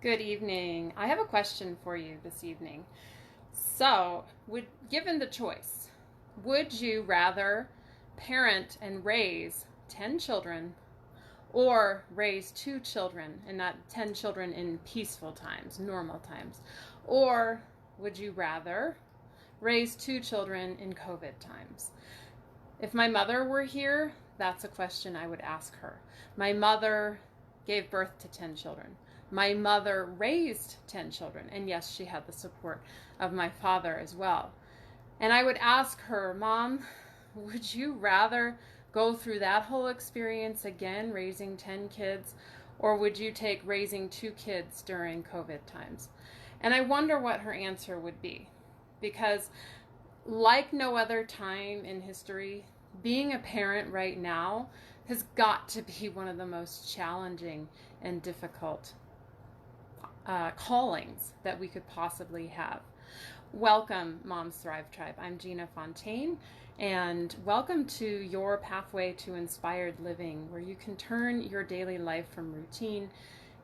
Good evening. I have a question for you this evening. So, given the choice, would you rather parent and raise 10 children or raise 2 children and not 10 children in peaceful times, normal times? Or would you rather raise 2 children in COVID times? If my mother were here, that's a question I would ask her. My mother gave birth to 10 children. My mother raised 10 children, and yes, she had the support of my father as well. And I would ask her, Mom, would you rather go through that whole experience again, raising 10 kids, or would you take raising 2 kids during COVID times? And I wonder what her answer would be, because like no other time in history, being a parent right now has got to be one of the most challenging and difficult callings that we could possibly have. Welcome, Moms Thrive Tribe. I'm Gina Fontaine, and welcome to your pathway to inspired living, where you can turn your daily life from routine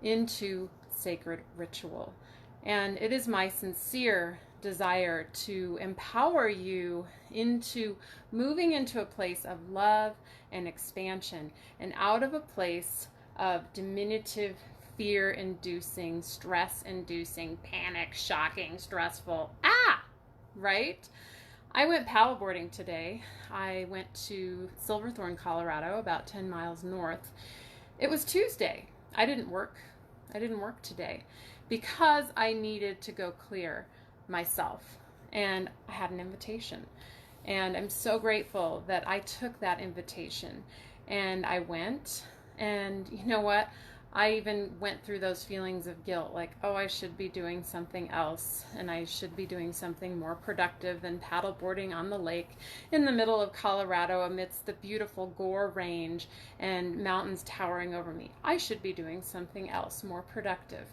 into sacred ritual. And it is my sincere desire to empower you into moving into a place of love and expansion, and out of a place of diminutive, fear-inducing, stress-inducing, panic, shocking, stressful, right? I went paddleboarding today. I went to Silverthorne, Colorado, about 10 miles north. It was Tuesday. I didn't work today because I needed to go clear myself, and I had an invitation, and I'm so grateful that I took that invitation and I went. And you know what, I even went through those feelings of guilt, like, oh, I should be doing something else, and I should be doing something more productive than paddleboarding on the lake in the middle of Colorado amidst the beautiful Gore Range and mountains towering over me. I should be doing something else more productive.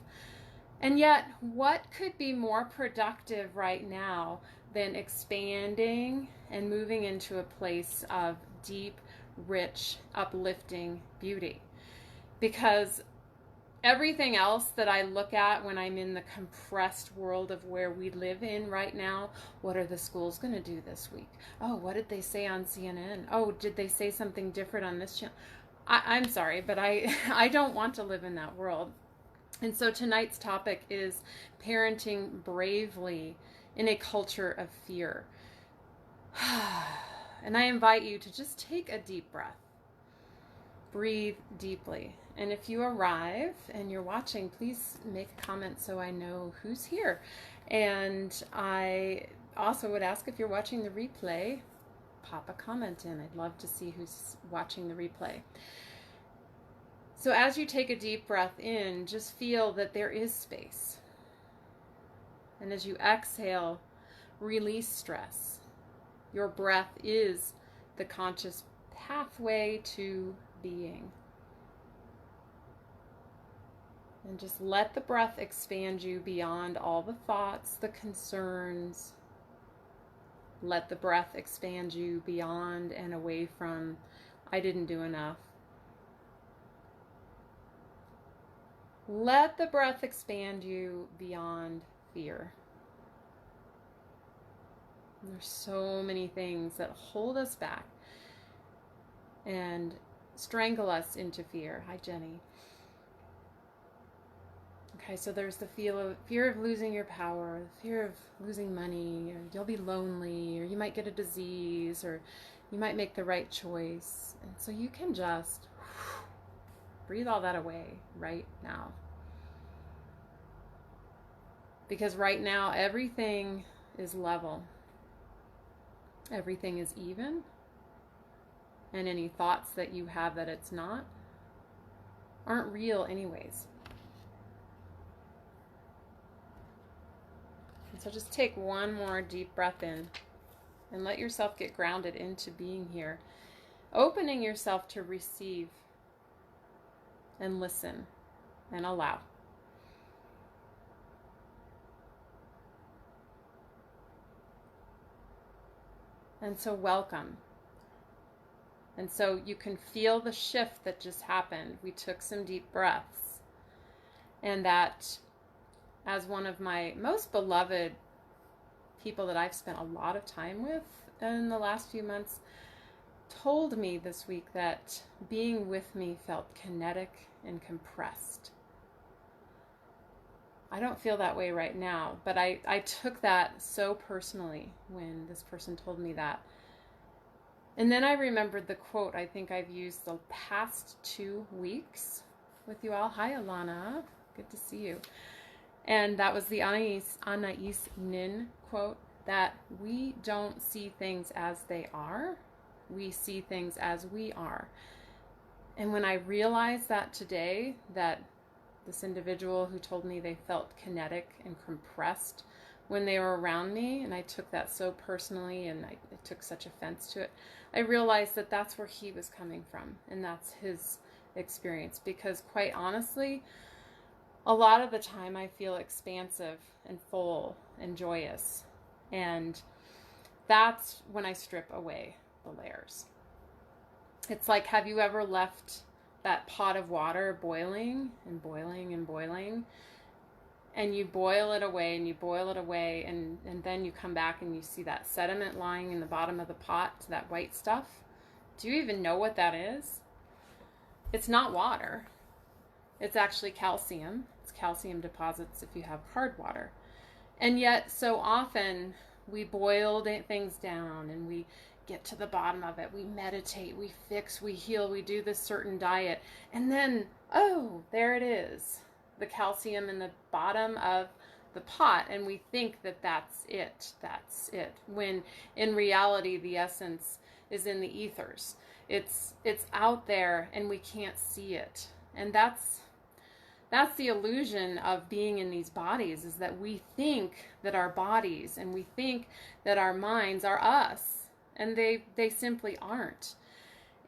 And yet, what could be more productive right now than expanding and moving into a place of deep, rich, uplifting beauty? Because everything else that I look at when I'm in the compressed world of where we live in right now, what are the schools going to do this week? Oh, what did they say on CNN? Oh, did they say something different on this channel? I'm sorry, but I don't want to live in that world. And so tonight's topic is parenting bravely in a culture of fear. And I invite you to just take a deep breath. Breathe deeply. And if you arrive and you're watching, please make a comment so I know who's here. And I also would ask, if you're watching the replay, pop a comment in. I'd love to see who's watching the replay. So as you take a deep breath in, just feel that there is space. And as you exhale, release stress. Your breath is the conscious pathway to being. And just let the breath expand you beyond all the thoughts, the concerns. Let the breath expand you beyond and away from, I didn't do enough. Let the breath expand you beyond fear. There's so many things that hold us back and strangle us into fear. Hi, Jenny. Okay, so there's the fear of losing your power, the fear of losing money, or you'll be lonely, or you might get a disease, or you might make the right choice. And so you can just breathe all that away right now. Because right now, everything is level. Everything is even. And any thoughts that you have that it's not aren't real anyways. And so just take one more deep breath in and let yourself get grounded into being here. Opening yourself to receive and listen and allow. And so welcome. And so you can feel the shift that just happened. We took some deep breaths. And that as one of my most beloved people that I've spent a lot of time with in the last few months, told me this week that being with me felt kinetic and compressed. I don't feel that way right now, but I took that so personally when this person told me that. And then I remembered the quote I think I've used the past 2 weeks with you all. Hi, Alana. Good to see you. And that was the Anais Nin quote, that we don't see things as they are. We see things as we are. And when I realized that today, that this individual who told me they felt kinetic and compressed when they were around me, and I took that so personally and I took such offense to it, I realized that that's where he was coming from, and that's his experience. Because quite honestly, a lot of the time I feel expansive and full and joyous, and that's when I strip away the layers. It's like, have you ever left that pot of water boiling and boiling and boiling, and you boil it away and you boil it away, and then you come back and you see that sediment lying in the bottom of the pot, that white stuff? Do you even know what that is? It's not water. It's actually calcium. It's calcium deposits if you have hard water. And yet so often we boil things down and we get to the bottom of it. We meditate, we fix, we heal, we do this certain diet. And then, oh, there it is. The calcium in the bottom of the pot. And we think that that's it. That's it. When in reality, the essence is in the ethers. It's out there and we can't see it. And that's the illusion of being in these bodies, is that we think that our bodies and we think that our minds are us. And they simply aren't.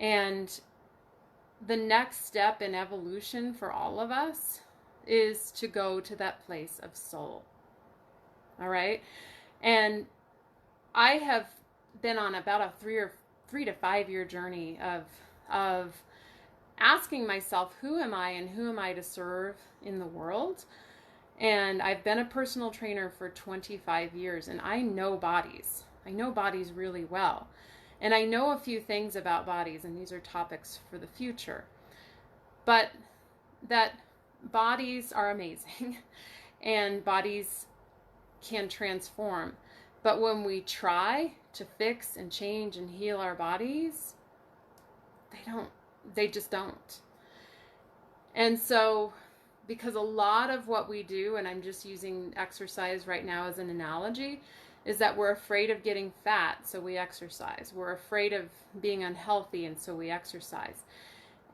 And the next step in evolution for all of us is to go to that place of soul. All right? And I have been on about a 3 to 5 year journey of asking myself, who am I and who am I to serve in the world? And I've been a personal trainer for 25 years, and I know bodies. I know bodies really well. And I know a few things about bodies, and these are topics for the future. But that bodies are amazing, and bodies can transform. But when we try to fix and change and heal our bodies, they just don't. And so, because a lot of what we do, and I'm just using exercise right now as an analogy, is that we're afraid of getting fat, so we exercise. We're afraid of being unhealthy, and so we exercise.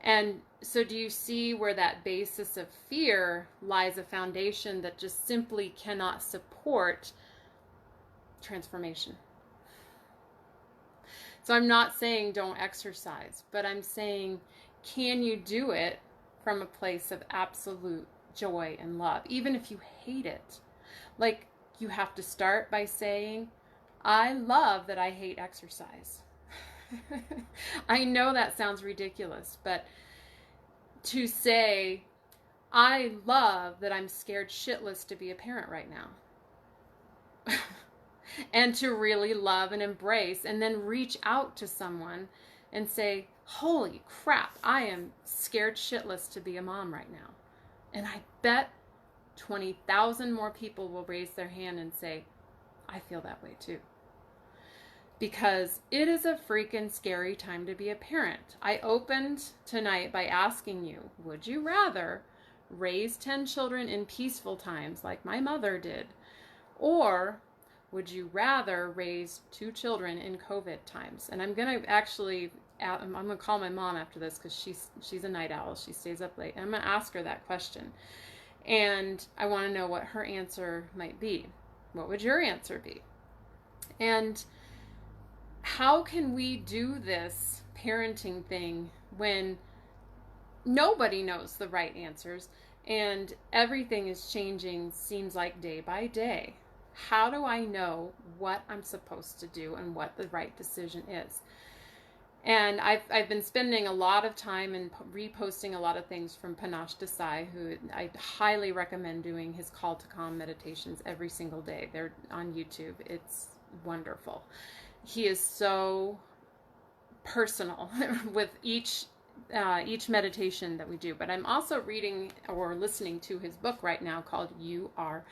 And so do you see where that basis of fear lies, a foundation that just simply cannot support transformation? So I'm not saying don't exercise, but I'm saying, can you do it from a place of absolute joy and love, even if you hate it? Like, you have to start by saying, I love that I hate exercise. I know that sounds ridiculous, but to say, I love that I'm scared shitless to be a parent right now. And to really love and embrace, and then reach out to someone and say, holy crap, I am scared shitless to be a mom right now. And I bet 20,000 more people will raise their hand and say, I feel that way too. Because it is a freaking scary time to be a parent. I opened tonight by asking you, would you rather raise 10 children in peaceful times like my mother did? Or would you rather raise 2 children in COVID times? And I'm going to actually, I'm going to call my mom after this, because she's a night owl. She stays up late. And I'm going to ask her that question. And I want to know what her answer might be. What would your answer be? And how can we do this parenting thing when nobody knows the right answers and everything is changing, seems like day by day? How do I know what I'm supposed to do and what the right decision is? And I've been spending a lot of time and reposting a lot of things from Panache Desai, who I highly recommend doing his Call to Calm meditations every single day. They're on YouTube. It's wonderful. He is so personal with each meditation that we do. But I'm also reading or listening to his book right now called You Are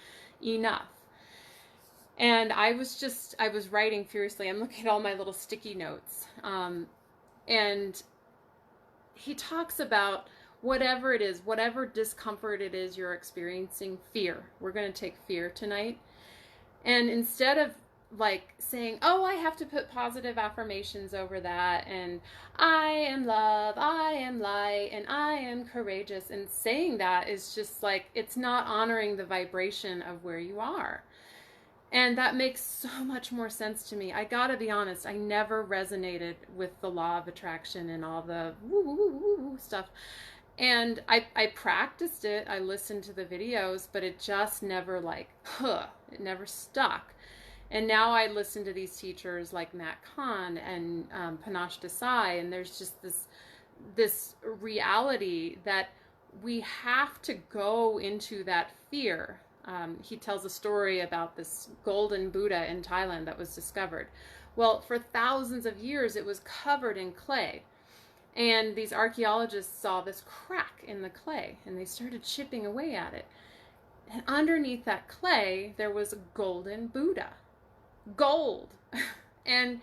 Enough. And I was writing furiously. I'm looking at all my little sticky notes. And he talks about whatever it is, whatever discomfort it is you're experiencing, fear. We're going to take fear tonight. And instead of like saying, oh, I have to put positive affirmations over that, and I am love, I am light, and I am courageous, and saying that is just like, it's not honoring the vibration of where you are. And that makes so much more sense to me. I gotta be honest, I never resonated with the law of attraction and all the woo, woo, woo, woo stuff. And I practiced it, I listened to the videos, but it just never it never stuck. And now I listen to these teachers like Matt Kahn and Panache Desai, and there's just this reality that we have to go into that fear. He tells a story about this golden Buddha in Thailand that was discovered. Well, for thousands of years, it was covered in clay. And these archaeologists saw this crack in the clay, and they started chipping away at it. And underneath that clay, there was a golden Buddha. Gold. And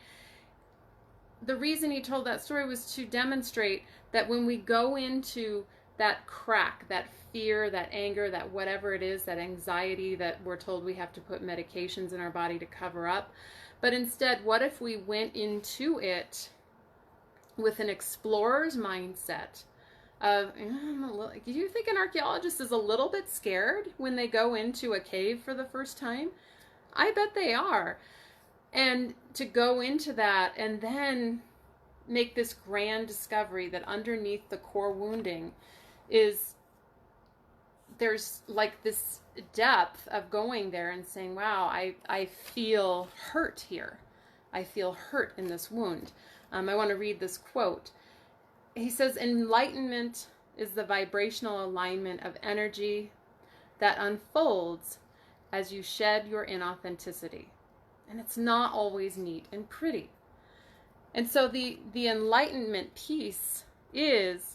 the reason he told that story was to demonstrate that when we go into that crack, that fear, that anger, that whatever it is, that anxiety that we're told we have to put medications in our body to cover up. But instead, what if we went into it with an explorer's mindset of, do you think an archaeologist is a little bit scared when they go into a cave for the first time? I bet they are. And to go into that and then make this grand discovery that underneath the core wounding there's like this depth of going there and saying, wow, I feel hurt here. I feel hurt in this wound. I want to read this quote. He says, enlightenment is the vibrational alignment of energy that unfolds as you shed your inauthenticity. And it's not always neat and pretty. And so the enlightenment piece is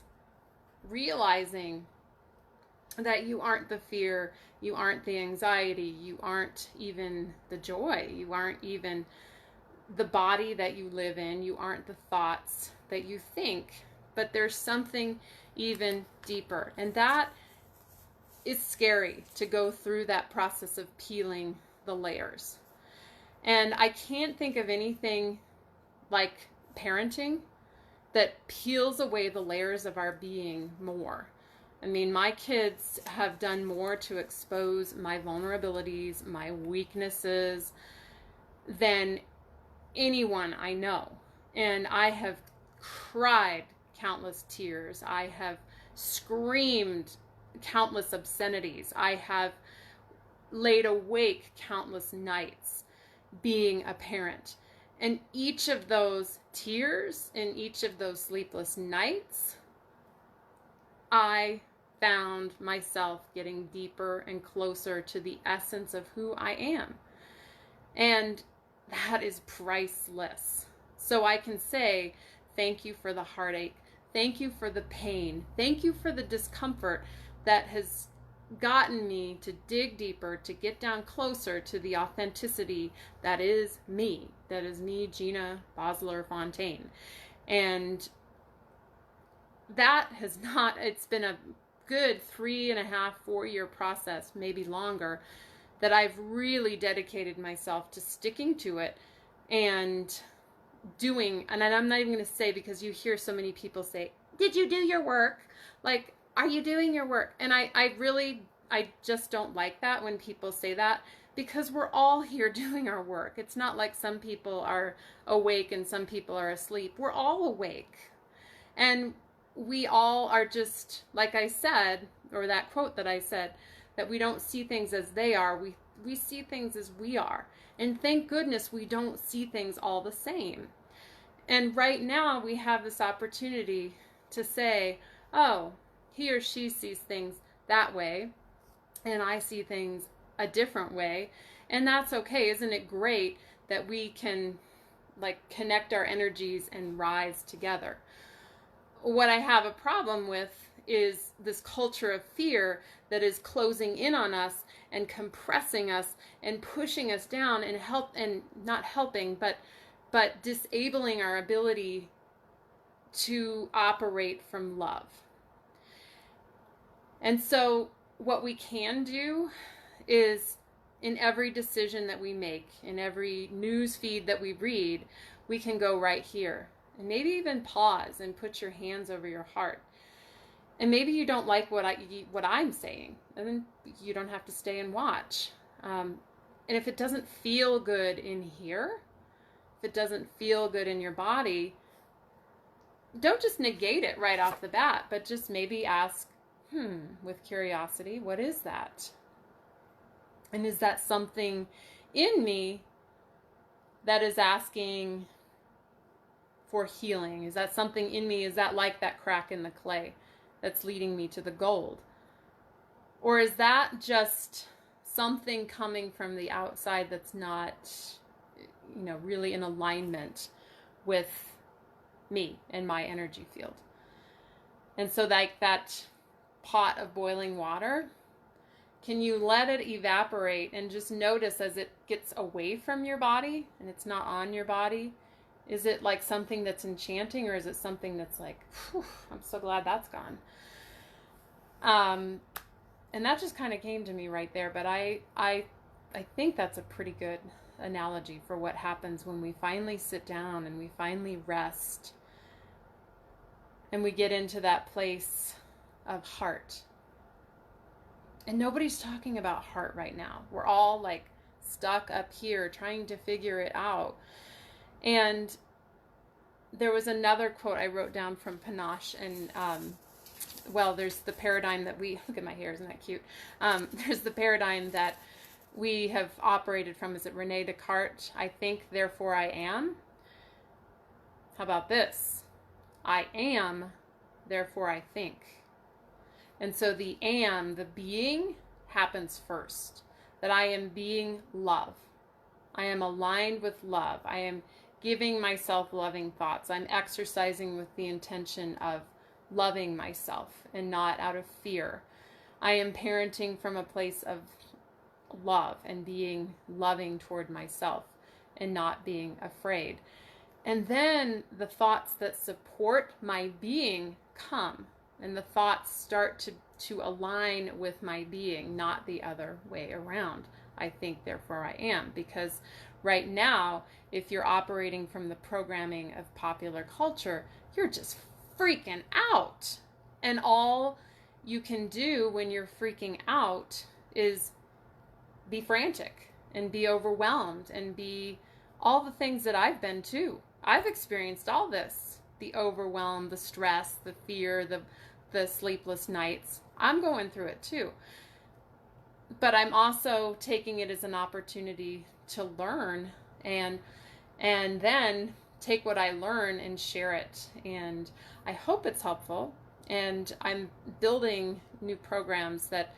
realizing that you aren't the fear, you aren't the anxiety, you aren't even the joy, you aren't even the body that you live in, you aren't the thoughts that you think, but there's something even deeper. And that is scary, to go through that process of peeling the layers. And I can't think of anything like parenting that peels away the layers of our being more. I mean, my kids have done more to expose my vulnerabilities, my weaknesses, than anyone I know. And I have cried countless tears. I have screamed countless obscenities. I have laid awake countless nights being a parent. And each of those tears and each of those sleepless nights, I found myself getting deeper and closer to the essence of who I am. And that is priceless. So I can say, thank you for the heartache. Thank you for the pain. Thank you for the discomfort that has gotten me to dig deeper, to get down closer to the authenticity that is me, Gina Bosler Fontaine. And that has not, it's been a good 3.5, 4-year process, maybe longer, that I've really dedicated myself to sticking to it and doing, and I'm not even going to say, because you hear so many people say, did you do your work? Like, are you doing your work? And I just don't like that when people say that, because we're all here doing our work. It's not like some people are awake and some people are asleep. We're all awake. And we all are just, like I said, or that quote that I said, that we don't see things as they are. We see things as we are. And thank goodness we don't see things all the same. And right now we have this opportunity to say, oh, he or she sees things that way, and I see things a different way. And that's okay. Isn't it great that we can like connect our energies and rise together? What I have a problem with is this culture of fear that is closing in on us and compressing us and pushing us down and not helping, but disabling our ability to operate from love. And so what we can do is, in every decision that we make, in every news feed that we read, we can go right here and maybe even pause and put your hands over your heart. And maybe you don't like what I'm saying, and then you don't have to stay and watch. And if it doesn't feel good in here, if it doesn't feel good in your body, don't just negate it right off the bat, but just maybe ask, with curiosity, what is that? And is that something in me that is asking for healing? Is that something in me? Is that like that crack in the clay that's leading me to the gold? Or is that just something coming from the outside that's not, really in alignment with me and my energy field? And so like that pot of boiling water, can you let it evaporate and just notice as it gets away from your body and it's not on your body? Is it like something that's enchanting, or is it something that's like, I'm so glad that's gone? And that just kind of came to me right there. But I think that's a pretty good analogy for what happens when we finally sit down and we finally rest and we get into that place of heart. And nobody's talking about heart right now. We're all like stuck up here trying to figure it out. And there was another quote I wrote down from Panache, and there's the paradigm that we look at my hair, isn't that cute? There's the paradigm that we have operated from. Is it Rene Descartes? I think, therefore I am. How about this? I am, therefore I think. And so the being, happens first. That I am being love. I am aligned with love. I am giving myself loving thoughts. I'm exercising with the intention of loving myself and not out of fear. I am parenting from a place of love and being loving toward myself and not being afraid. And then the thoughts that support my being come. And the thoughts start to align with my being, not the other way around. I think, therefore I am. Because right now, if you're operating from the programming of popular culture, you're just freaking out. And all you can do when you're freaking out is be frantic and be overwhelmed and be all the things that I've been too. I've experienced all this. The overwhelm, the stress, the fear, the sleepless nights. I'm going through it too. But I'm also taking it as an opportunity to learn and then take what I learn and share it. And I hope it's helpful. And I'm building new programs that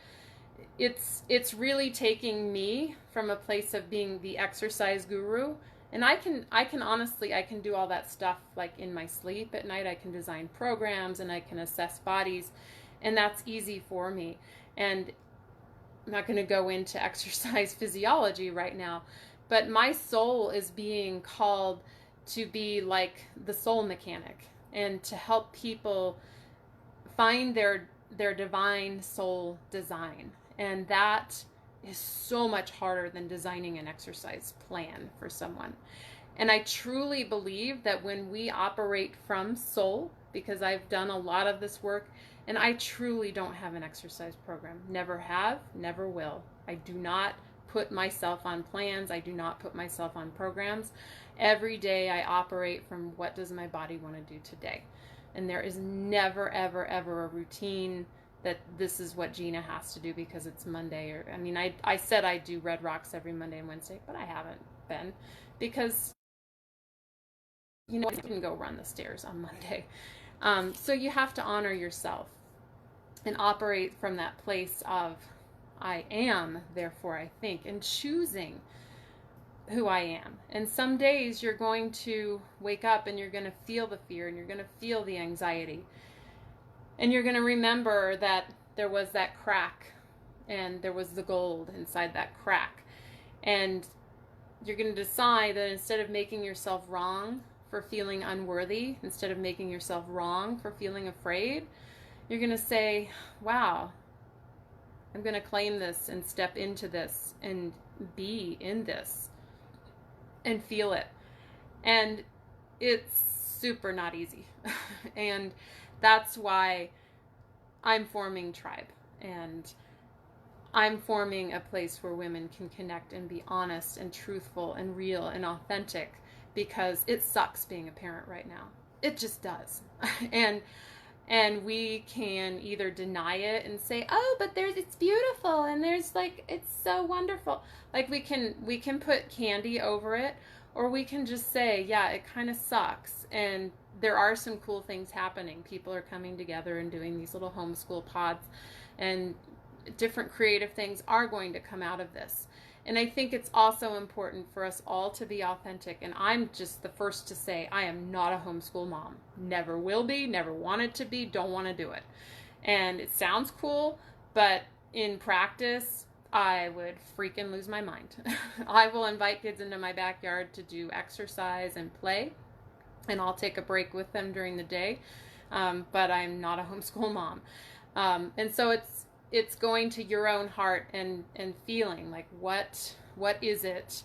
it's really taking me from a place of being the exercise guru. And I can honestly, I can do all that stuff like in my sleep at night. I can design programs and I can assess bodies, and that's easy for me. And I'm not going to go into exercise physiology right now, but my soul is being called to be like the soul mechanic and to help people find their divine soul design. And that is so much harder than designing an exercise plan for someone. And I truly believe that when we operate from soul, because I've done a lot of this work, and I truly don't have an exercise program. Never have, never will. I do not put myself on plans. I do not put myself on programs. Every day I operate from what does my body want to do today. And there is never, ever, ever a routine that this is what Gina has to do because it's Monday. I said I do Red Rocks every Monday and Wednesday, but I haven't been because you know, you can go run the stairs on Monday. So you have to honor yourself and operate from that place of I am, therefore I think, and choosing who I am. And some days you're going to wake up and you're going to feel the fear and you're going to feel the anxiety. And you're going to remember that there was that crack and there was the gold inside that crack. And you're going to decide that instead of making yourself wrong for feeling unworthy, instead of making yourself wrong for feeling afraid, you're going to say, wow, I'm going to claim this and step into this and be in this and feel it. And it's super not easy. And that's why I'm forming Tribe. And I'm forming a place where women can connect and be honest and truthful and real and authentic, because it sucks being a parent right now. It just does. And we can either deny it and say, oh, but it's beautiful and there's like, it's so wonderful. Like we can put candy over it, or we can just say, yeah, it kind of sucks. And there are some cool things happening. People are coming together and doing these little homeschool pods, and different creative things are going to come out of this. And I think it's also important for us all to be authentic. And I'm just the first to say, I am not a homeschool mom. Never will be, never wanted to be, don't want to do it. And it sounds cool, but in practice, I would freaking lose my mind. I will invite kids into my backyard to do exercise and play, and I'll take a break with them during the day. But I'm not a homeschool mom. And so it's going to your own heart and feeling like, what is it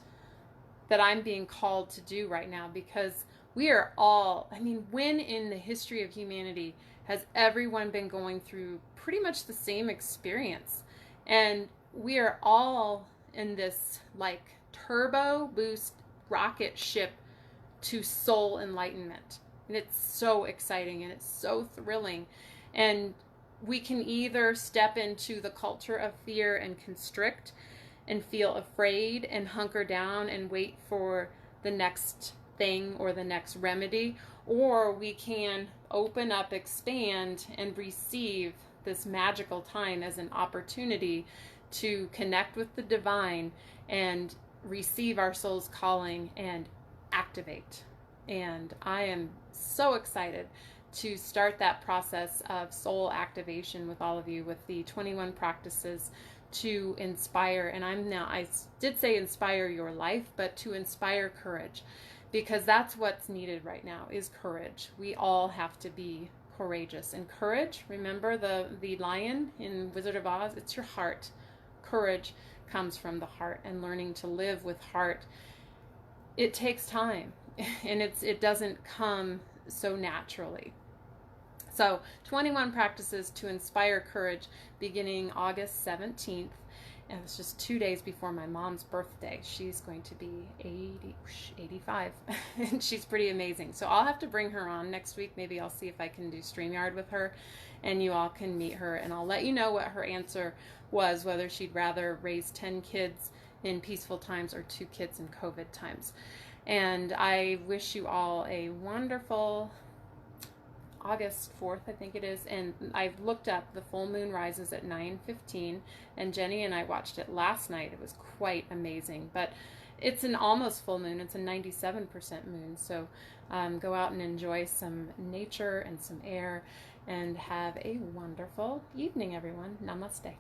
that I'm being called to do right now? Because we are all, I mean, when in the history of humanity has everyone been going through pretty much the same experience? And we are all in this like turbo boost rocket ship to soul enlightenment. And it's so exciting and it's so thrilling. And we can either step into the culture of fear and constrict and feel afraid and hunker down and wait for the next thing or the next remedy, or we can open up, expand, and receive this magical time as an opportunity to connect with the divine and receive our soul's calling and activate. And I am so excited to start that process of soul activation with all of you, with the 21 practices to inspire. And I did say inspire your life, but to inspire courage, because that's what's needed right now is courage. We all have to be courageous. And courage, remember the lion in Wizard of Oz, it's your heart. Courage comes from the heart, and learning to live with heart, it takes time, and it doesn't come so naturally. So 21 practices to inspire courage, beginning August 17th. And it's just 2 days before my mom's birthday. She's going to be 85, and she's pretty amazing. So I'll have to bring her on next week. Maybe I'll see if I can do StreamYard with her, and you all can meet her, and I'll let you know what her answer was, whether she'd rather raise 10 kids in peaceful times or 2 kids in COVID times. And I wish you all a wonderful August 4th, I think it is, and I've looked up, the full moon rises at 9:15, and Jenny and I watched it last night. It was quite amazing, but it's an almost full moon. It's a 97% moon, so go out and enjoy some nature and some air, and have a wonderful evening, everyone. Namaste.